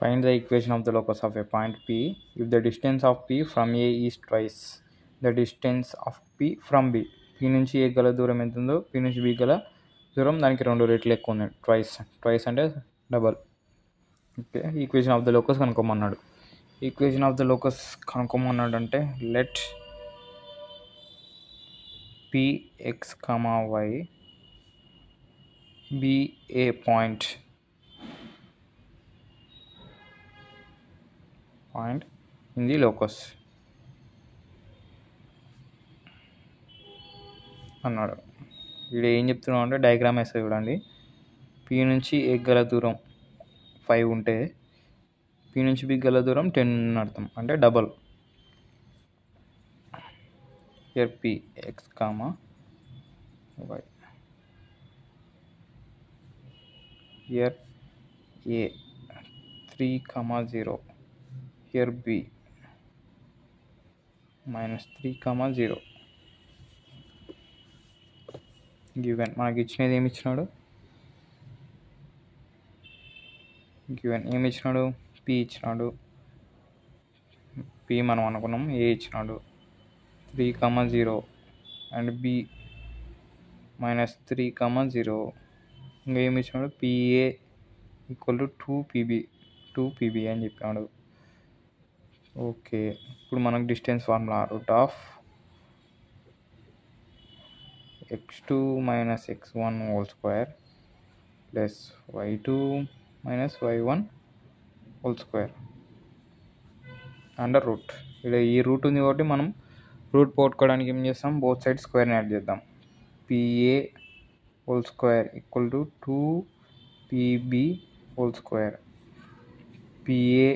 Find the equation of the locus of a point P if the distance of P from A is twice the distance of P from B. P నుంచి A గల దూరం ఎంత ఉందో P నుంచి B గల దూరం దానికి 2 రెట్లు ఎక్కువ ఉంది. ట్వైస్ అంటే double. Okay, equation of the locus కనుక్కోమన్నాడు. ఈక్వేషన్ ఆఫ్ ద లోకస్ కనుక్కోమన్నాడు అంటే let Px, y be a point in the locus అన్నాడు. వీడు ఏం చెప్తున్నావు అంటే డయాగ్రామ్ వేస్తే చూడండి. పి నుంచి ఏ గల దూరం 5 ఉంటే పి నుంచి బి గల దూరం 10 అర్థం, అంటే double. Here P X comma Y, here A 3, 0, here B -3, 0. Given మనకి ఇచ్చినది ఏమి ఇచ్చినాడు? గివెన్ ఏమి ఇచ్చినాడు? పి ఇచ్చినాడు. పి మనం అనుకున్నాం, ఏ ఇచ్చినాడు 3, 0 అండ్ బి -3, 0. ఇంకా ఏమి ఇచ్చినాడు? పిఏ ఈక్వల్ టు 2PB అని చెప్పాడు. ఓకే, ఇప్పుడు మనకు distance formula x2 - x1 whole square plus y2 - y1 whole square under root. ఇక్కడ ఈ రూట్ ఉంది కాబట్టి మనం రూట్ పోగొట్టుకోవడానికి ఏం చేస్తాం? బోత్ సైడ్ స్క్వేర్ని యాడ్ చేద్దాం. PA whole square equal to 2PB whole square. PA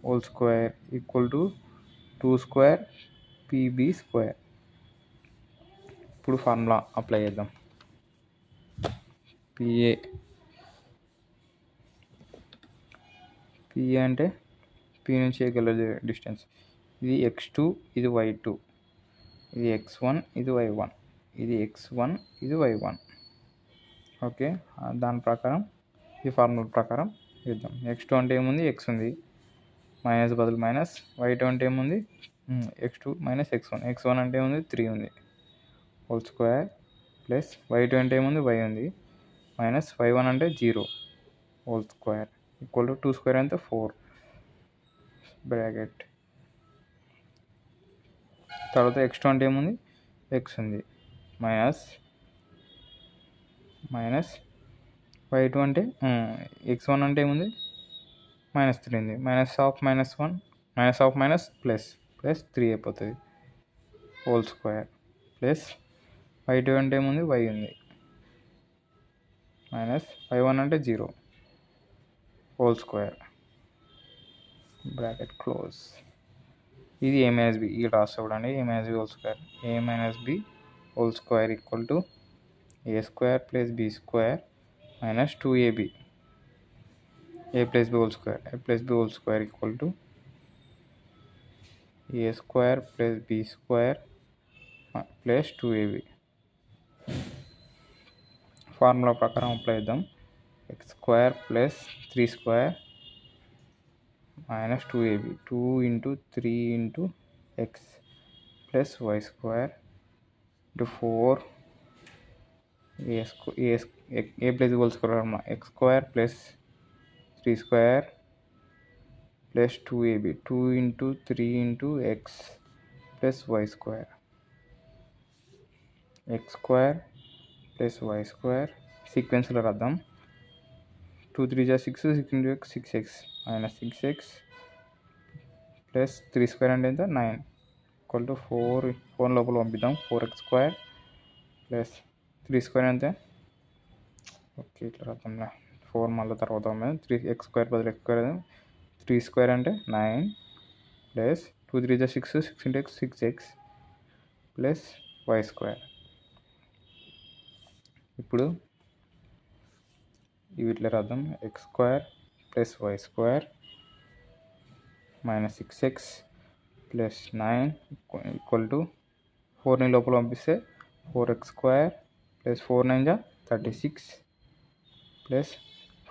whole square equal to 2 PB square. ఇప్పుడు ఫార్ములా అప్లై చేద్దాం. PA అంటే P నుంచి ఏ గల డిస్టెన్స్. ఇది x2, ఇది y2, ఇది x1, ఇది y1, ఇది x1, ఇది y1. ఓకే, దాని ప్రకారం ఈ ఫార్ములా ప్రకారం చేద్దాం. x2 అంటే ఏముంది? x ఉంది, మైనస్ బదులు మైనస్. y2 అంటే ఏముంది? x2 - x1. x1 అంటే ఏముంది? 3 ఉంది హోల్ స్క్వేర్ ప్లస్ y2 అంటే ఏముంది? y ఉంది మైనస్ y1 అంటే 0 whole square equal to 2 square అంటే 4 బ్రాకెట్. తర్వాత x2 అంటే ఏముంది? x ఉంది మైనస్ y2 అంటే x1 అంటే ఏముంది? -3 ఉంది. మైనస్ ప్లస్ 3 అయిపోతుంది హోల్ స్క్వేర్ ప్లస్ y2 అంటే ఏముంది? y ఉంది మైనస్ y1 అంటే 0 హోల్ స్క్వేర్ బ్రాకెట్ క్లోజ్. ఇది a - b. ఇక్కడ రాస్తా చూడండి. a - b whole square. a - b whole square equal to a² + b² - 2ab. a + b whole square. a + b whole square equal to a² + b² + 2ab. Formula ప్రకారం apply చేద్దాం. x² + 3² - 2ab. 2 × 3 × x + y² × 4 a + b whole square. x² + 3² + 2ab. 2 × 3 × x + y² x² + y² సీక్వెన్స్లో రాద్దాం. 2 × 3 = 6, 6 × x 6x -6x plus 3² అంటే ఎంత? 9 equal to 4 లోపల పంపిద్దాం. 4x² plus 3² అంటే okay ఇట్లా రాద్దాం. 4 మళ్ళీ తర్వాత 3x² బదులు x² 3² అంటే 9 plus 2 × 3 = 6, 6 × x 6x plus y². ఇప్పుడు ఇవి ఇట్లా రాద్దాం. x² + y² -6x plus 9 equal to 4ని లోపల పంపిస్తే 4x² plus 4 × 9 = 36 plus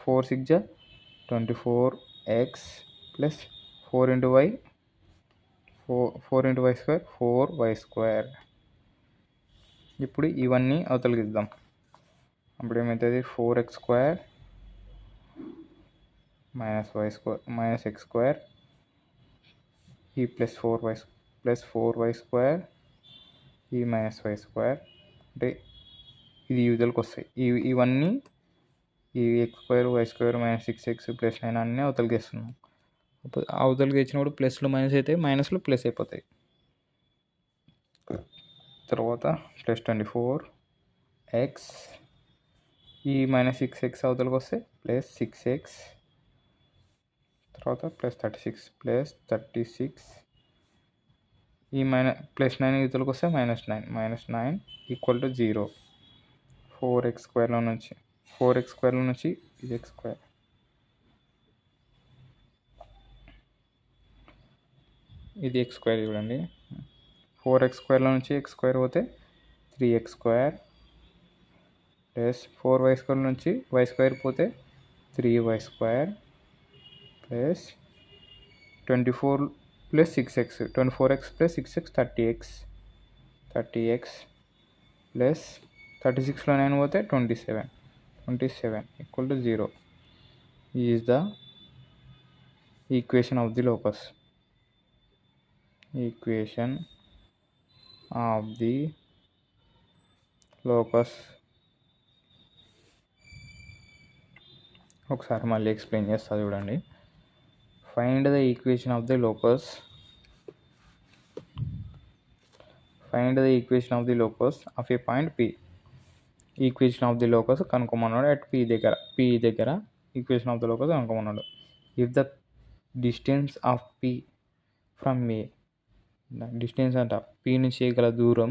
4 × 6 = 24 X plus 4 into Y 4 into Y square 4y square. ఇప్పుడు ఇవన్నీ అవతలకి ఇద్దాం. అప్పుడు ఏమవుతుంది 4x square -y square -x square ఈ ప్లస్ 4y స్క్వేర్ ఈ -y స్క్వేర్ అంటే ఇది యూజువల్కి వస్తాయి. ఇవన్నీ ఈ x square y square -6x + 9 అన్నీ అవతలకి వేస్తున్నాం. అవతలకి ఇచ్చినప్పుడు ప్లస్లు మైనస్ అయితే మైనస్లు ప్లస్ అయిపోతాయి. తర్వాత +24x ఈ -6x అవతలకి వస్తే +6x తర్వాత +36 ఈ +9 ఇవతలకి వస్తే -9 = 0. 4x స్క్వేర్లో నుంచి ఇది x స్క్వేర్ ఇది x స్క్వేర్ చూడండి. 4x స్క్వేర్లో నుంచి x స్క్వేర్ పోతే 3x square plus 4y square నుంచి y స్క్వేర్ పోతే 3y square plus 24 + 6x 24x + 6x 30x plus 36లో 9 పోతే 27 = 0. Is the equation of the locus. ఒకసారి మళ్ళీ ఎక్స్ప్లెయిన్ చేస్తా చూడండి. Find the equation of the locus of a point P. Equation of the locus కనుక్కోమన్నాడు at P దగ్గర equation of the locus కనుక్కోమన్నాడు. If the distance of P from A, distance అంట P నుంచి A గల దూరం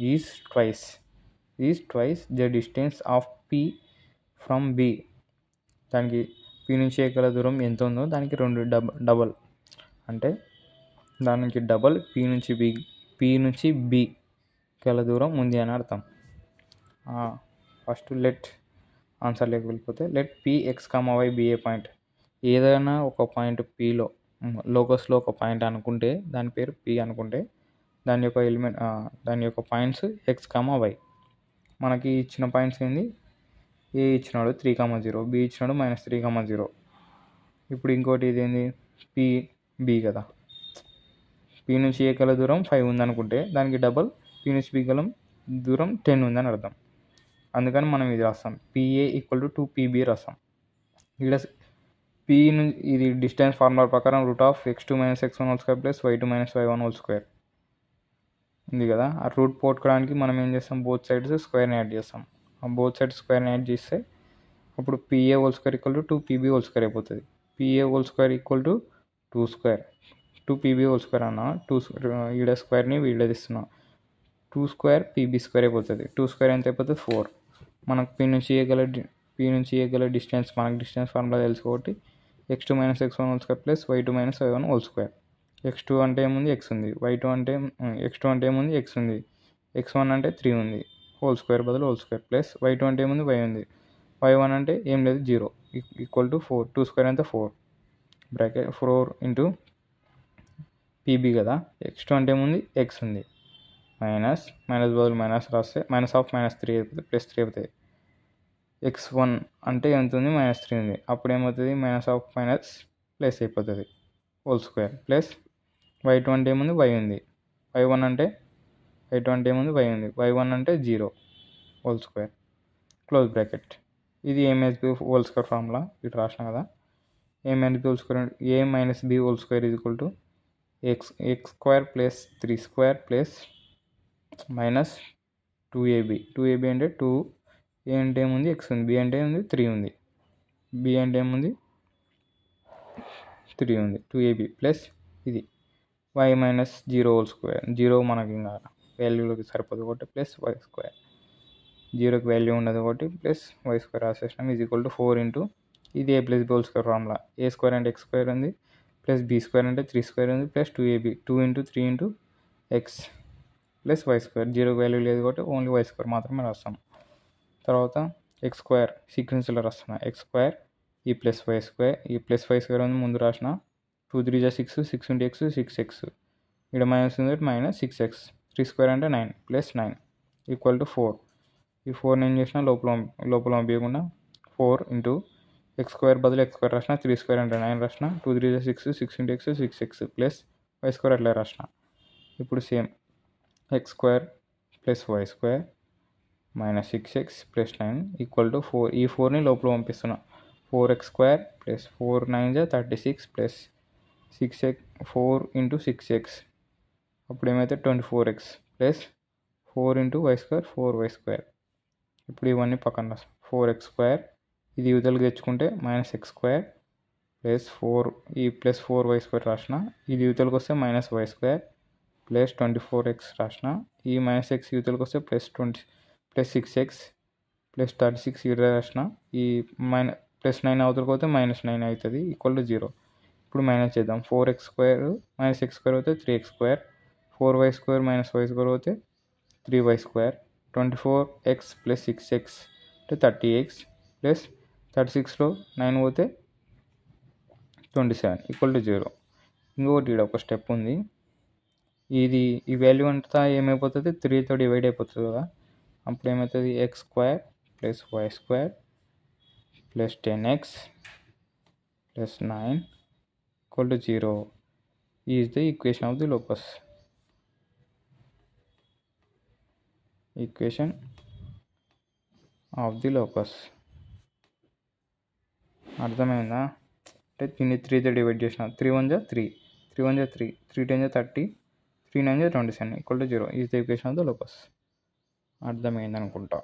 is twice the distance of P from B. దానికి P నుంచి A గల దూరం ఎంత ఉందో దానికి 2 డబల్ అంటే దానికి డబల్ P నుంచి B గల దూరం ఉంది అని అర్థం. ఫస్ట్ ఆన్సర్లోకి వెళ్ళిపోతే let P(x, y) be a point. ఏదైనా ఒక పాయింట్ Pలో లోకస్లో ఒక పాయింట్ అనుకుంటే దాని పేరు P అనుకుంటే దాని యొక్క పాయింట్స్ x, y. మనకి ఇచ్చిన పాయింట్స్ ఏంది, ఏ ఇచ్చినాడు 3,0, B ఇచ్చినాడు -3,0. ఇప్పుడు ఇంకోటి ఇదేంది B కదా. P నుంచి ఏ గల దూరం 5 ఉందనుకుంటే దానికి డబల్ P నుంచి B గల దూరం 10 ఉందని అర్థం. అందుకని మనం ఇది రాస్తాం PA = 2PB రాస్తాం. ఇక్కడ P నుంచి ఇది డిస్టెన్స్ ఫార్ములా ప్రకారం √(x2 - x1) square + y2 - y1 square ఉంది కదా. ఆ రూట్ పోట్టుకోవడానికి మనం ఏం చేస్తాం, బోత్ సైడ్స్ స్క్వేర్ని యాడ్ చేస్తాం. ఆ బోత్ సైడ్స్ స్క్వేర్ని యాడ్ చేస్తే అప్పుడు PA² = 2PB² అయిపోతుంది. PA² = 2 స్క్వేర్ 2PB² అన్న 2 ఈడ స్క్వేర్ని వీళ్ళది ఇస్తున్నా 2 స్క్వేర్ PB² అయిపోతుంది. 2 స్క్వేర్ ఎంత అయిపోతుంది 4. మనకు P నుంచి ఏ గల డిస్టెన్స్ మనకు డిస్టెన్స్ ఫార్ములా తెలుసు కాబట్టి x2 - x1 square + y2 - y1 square. x2 అంటే ఏముంది x ఉంది, x2 అంటే ఏముంది x ఉంది, x1 అంటే 3 ఉంది హోల్ స్క్వేర్ బదులు హోల్ స్క్వేర్ ప్లస్ y2 అంటే ఏముంది y ఉంది, y1 అంటే ఏం లేదు 0 = 4. 2 స్క్వేర్ అంటే 4 బ్రాకెట్ 4 ఇంటూ PB కదా. x2 అంటే ఏముంది x ఉంది, మైనస్ బదులు మైనస్ రాస్తే -3 అయిపోతుంది +3 అవుతుంది. x1 అంటే ఎంత ఉంది -3 ఉంది, అప్పుడు ఏమవుతుంది ప్లస్ అయిపోతుంది హోల్ స్క్వేర్ ప్లస్ y2 అంటే ఏముంది y ఉంది, y2 అంటే ఏముంది y ఉంది, y1 అంటే 0 హోల్ స్క్వేర్ క్లోజ్ బ్రాకెట్. ఇది a - b whole square formula ఇటు రాసిన కదా. a - b whole square = x square plus 3 square plus -2ab. 2ab అంటే 2, a అంటే ఏముంది x ఉంది, b అంటే ఏముంది 3 ఉంది, b అంటే ఏముంది 3 ఉంది 2ab ప్లస్ ఇది y - 0 హోల్ స్క్వేర్. 0 మనకి ఇంకా వాల్యూలోకి సరిపోదు కాబట్టి ప్లస్ y స్క్వేర్, 0కి వాల్యూ ఉండదు కాబట్టి ప్లస్ y స్క్వేర్ రాసేసినాం =4 ఇంటూ ఇది a + b whole square formula. a square అంటే x స్క్వేర్ ఉంది ప్లస్ b స్క్వేర్ అంటే 3 స్క్వేర్ ఉంది plus 2ab 2 into 3 into x plus y square. 0కి వాల్యూ లేదు కాబట్టి ఓన్లీ y స్క్వేర్ మాత్రమే రాస్తాం. తర్వాత x స్క్వేర్ సీక్వెన్స్లో రాస్తున్నా x స్క్వేర్ ఈ ప్లస్ వై స్క్వేర్ ఉంది ముందు రాసిన 2 3 6 6 ఇంటూ ఎక్స్ 6x ఇక్కడ మైనస్ ఉంది మైనస్ 6x 3 స్క్వేర్ అంటే 9 ప్లస్ 9 ఈక్వల్ టు 4 ఈ 4 ఏం చేసిన లోపల పంపించకుండా 4 ఇంటూ ఎక్స్ స్క్వేర్ బదులు ఎక్స్ స్క్వేర్ రాసిన 3 స్క్వేర్ అంటే 9 రాసిన 2 3 6 6 into X 6x plus Y square అట్లా రాసిన ఇప్పుడు same X square plus Y square minus 6x plus 9 equal to 4 ఈ 4ని లోపల పంపిస్తున్నా 4x square plus 4 9 36 plus 6x 4 into 6x అప్పుడు ఏమైతే 24x plus 4 into Y square 4y square ఇప్పుడు ఇవన్నీ పక్కన 4x స్క్వేర్ ఇది యువతలకి తెచ్చుకుంటే మైనస్ ఎక్స్ స్క్వేర్ ప్లస్ 4 ఈ ప్లస్ 4y స్క్వేర్ రాసిన ఇది యువతలకి వస్తే minus Y square plus 24x రాసిన ఈ మైనస్ ఎక్స్ యువతలకి వస్తే ప్లస్ 6x ప్లస్ 36 ఇక్కడ రాసిన ఈ ప్లస్ 9 అవతలకి పోతే మైనస్ 9 అవుతుంది ఈక్వల్ టు 0 ఇప్పుడు మైనస్ చేద్దాం 4x square minus X square అవుతే 3x square 4y square minus Y square అవుతే 3y square 24x plus 6x అంటే 30x ప్లస్ 36లో 9 పోతే 27 ఈక్వల్ టు 0 ఇంకొకటి ఇక్కడ ఒక స్టెప్ ఉంది ఇది ఈ వాల్యూ అంతా ఏమైపోతుంది 3తో డివైడ్ అయిపోతుంది కదా అప్పుడు ఏమవుతుంది X square plus Y square plus 10x plus 9 equal to 0 is the equation of the locus అర్థమైందా అంటే దీన్ని 3తో డివైడ్ చేసిన 3 1 3 3 1 3 3 10 30 3 9 27 equal to 0 is the equation of the locus అర్థమైంది అనుకుంటా.